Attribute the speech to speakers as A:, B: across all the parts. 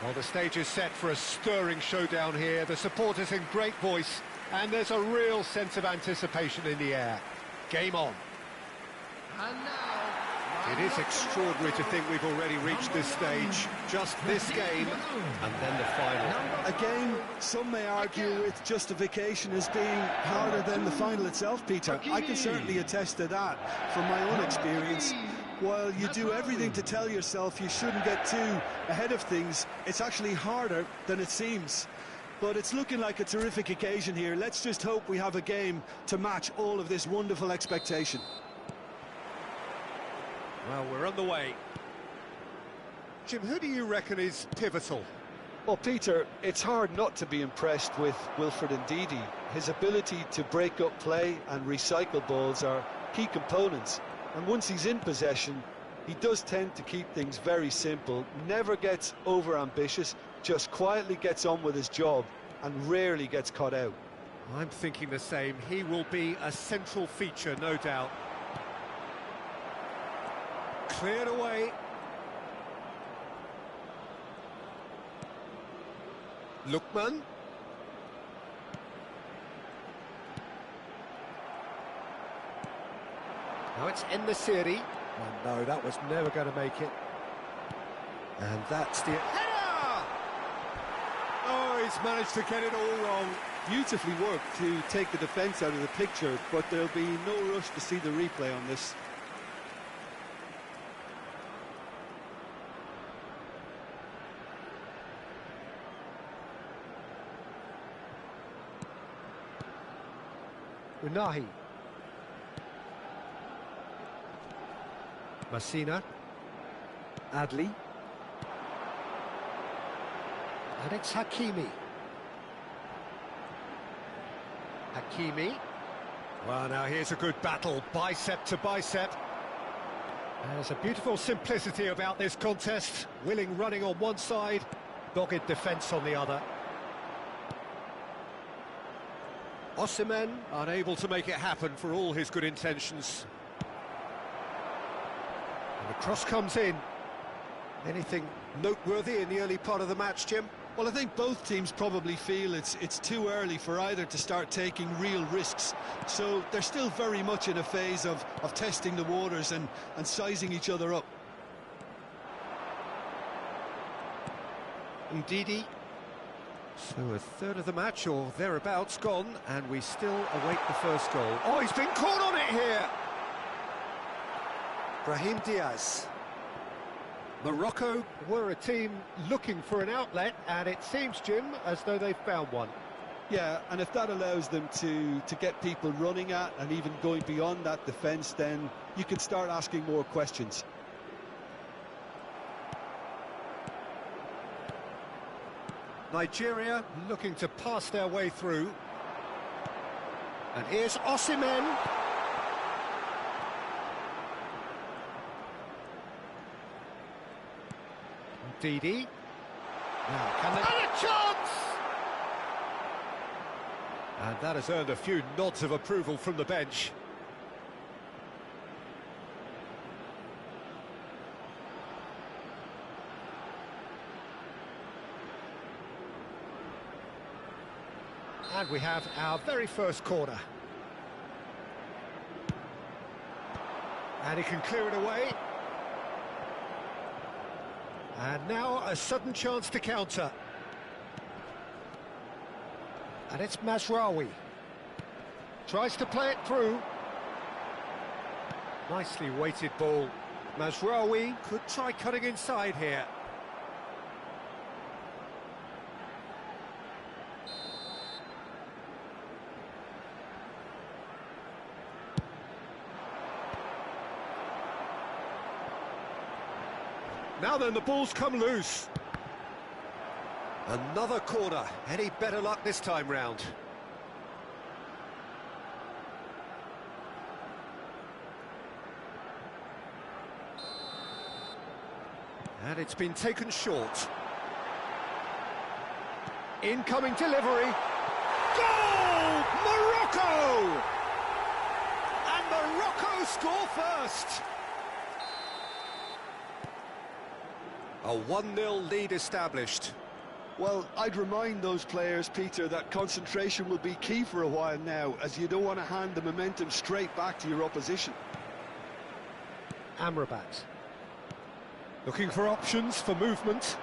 A: Well, the stage is set for a stirring showdown here. The supporters in great voice, and there's a real sense of anticipation in the air. Game on.
B: And now,
A: It is extraordinary to think we've already reached this stage. Just this game, and then the final.
C: A game, some may argue its justification as being harder than the final itself, Peter. I can certainly attest to that from my own experience. While you do everything to tell yourself you shouldn't get too ahead of things, it's actually harder than it seems. But it's looking like a terrific occasion here. Let's just hope we have a game to match all of this wonderful expectation.
A: Well, we're on the way. Jim, who do you reckon is pivotal?
C: Well, Peter, it's hard not to be impressed with Wilfred Ndidi. His ability to break up play and recycle balls are key components. And once he's in possession, he does tend to keep things very simple, never gets over-ambitious, just quietly gets on with his job and rarely gets caught out.
A: I'm thinking the same. He will be a central feature, no doubt. Cleared away. Lookman. Now it's En-Nesyri. Oh no, that was never going to make it. And that's the header! Oh, he's managed to get it all wrong.
C: Beautifully worked to take the defence out of the picture, but there'll be no rush to see the replay on this.
A: Unahi. Messina. Adli. And it's Hakimi. Hakimi. Well, now here's a good battle, bicep to bicep. There's a beautiful simplicity about this contest. Willing running on one side, dogged defence on the other. Osimhen unable to make it happen for all his good intentions. And the cross comes in. Anything noteworthy in the early part of the match, Jim?
C: Well, I think both teams probably feel it's too early for either to start taking real risks. So they're still very much in a phase of testing the waters and sizing each other up.
A: Ndidi. So a third of the match or thereabouts gone, and we still await the first goal. Oh, he's been caught on it here! Brahim Diaz. Morocco were a team looking for an outlet, and it seems, Jim, as though they've found one.
C: Yeah, and if that allows them to get people running at and even going beyond that defence, then you can start asking more questions.
A: Nigeria looking to pass their way through. And here's Osimhen. Ndidi. Now, can they... And a chance! And that has earned a few nods of approval from the bench. And we have our very first corner. And he can clear it away. And now a sudden chance to counter. And it's Mazraoui. Tries to play it through. Nicely weighted ball. Mazraoui could try cutting inside here. Now then, the ball's come loose. Another corner. Any better luck this time round? And it's been taken short. Incoming delivery. Goal! Morocco! And Morocco score first. A 1-0 lead established.
C: Well, I'd remind those players, Peter, that concentration will be key for a while now, as you don't want to hand the momentum straight back to your opposition.
A: Amrabat. Looking for options for movement.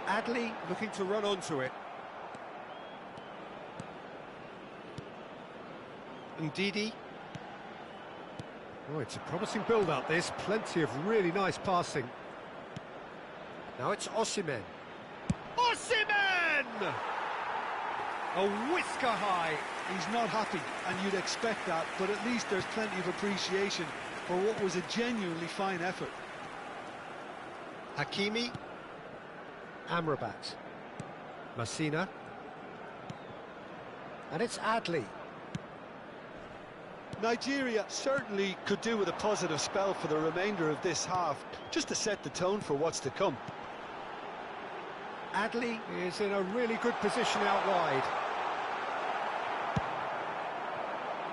A: Adley looking to run onto it. Ndidi. Oh, it's a promising build-up, this. Plenty of really nice passing. Now it's Osimhen. Osimhen! A whisker high.
C: He's not happy, and you'd expect that, but at least there's plenty of appreciation for what was a genuinely fine effort.
A: Hakimi. Amrabat. Messina. And it's Adley.
C: Nigeria certainly could do with a positive spell for the remainder of this half, just to set the tone for what's to come.
A: Adley is in a really good position out wide.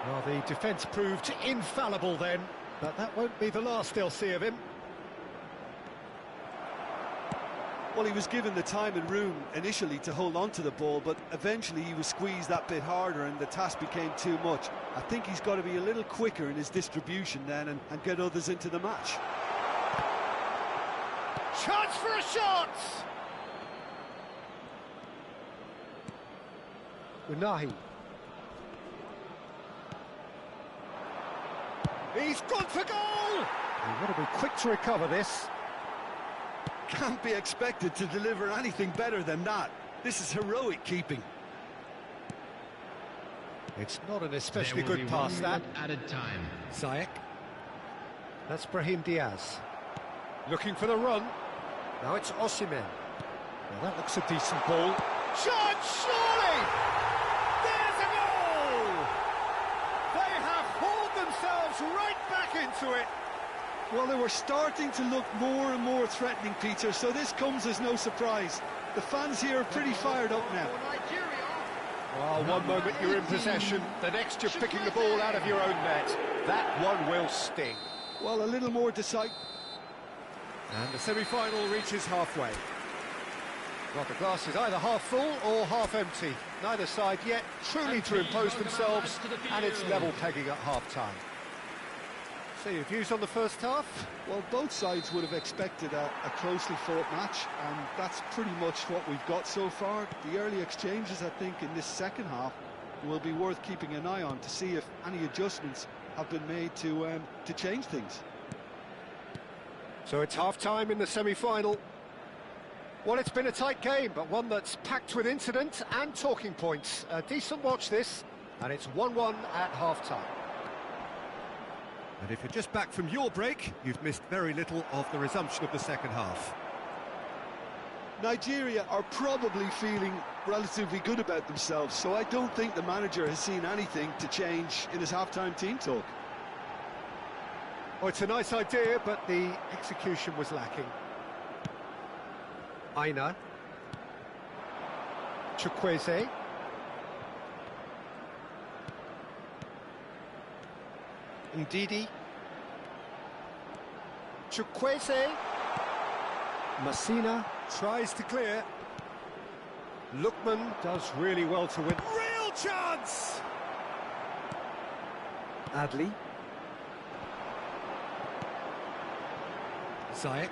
A: Well, the defence proved infallible then, but that won't be the last they'll see of him.
C: Well, he was given the time and room initially to hold on to the ball, but eventually he was squeezed that bit harder and the task became too much. I think he's got to be a little quicker in his distribution then and get others into the match.
A: Chance for a shot! Unahi. He's gone for goal! You've got to be quick to recover this.
C: Can't be expected to deliver anything better than that. This is heroic keeping.
A: It's not an especially good pass, that.
B: Added time.
A: Ziyech. That's Brahim Diaz. Looking for the run. Now it's Osimhen. Well, that looks a decent ball. Shot, surely! There's a goal! They have hauled themselves right back into it.
C: Well, they were starting to look more and more threatening, Peter, so this comes as no surprise. The fans here are pretty fired up now.
A: Well, one moment you're in possession, the next you're picking the ball out of your own net. That one will sting.
C: Well, a little more decisive.
A: And the semi-final reaches halfway. Well, the glass is either half full or half empty. Neither side yet truly to impose themselves, and it's level pegging at half-time. So your views on the first half?
C: Well, both sides would have expected a closely fought match, and that's pretty much what we've got so far. The early exchanges, I think, in this second half will be worth keeping an eye on to see if any adjustments have been made to change things.
A: So it's half-time in the semi-final. Well, it's been a tight game, but one that's packed with incident and talking points. A decent watch, this, and it's 1-1 at half-time. And if you're just back from your break, you've missed very little of the resumption of the second half.
C: Nigeria are probably feeling relatively good about themselves, so I don't think the manager has seen anything to change in his half-time team talk.
A: Oh, it's a nice idea, but the execution was lacking. Aina. Chukwueze. Ndidi. Chukwueze. Messina tries to clear. Lookman does really well to win. Real chance! Adley. Ziyech.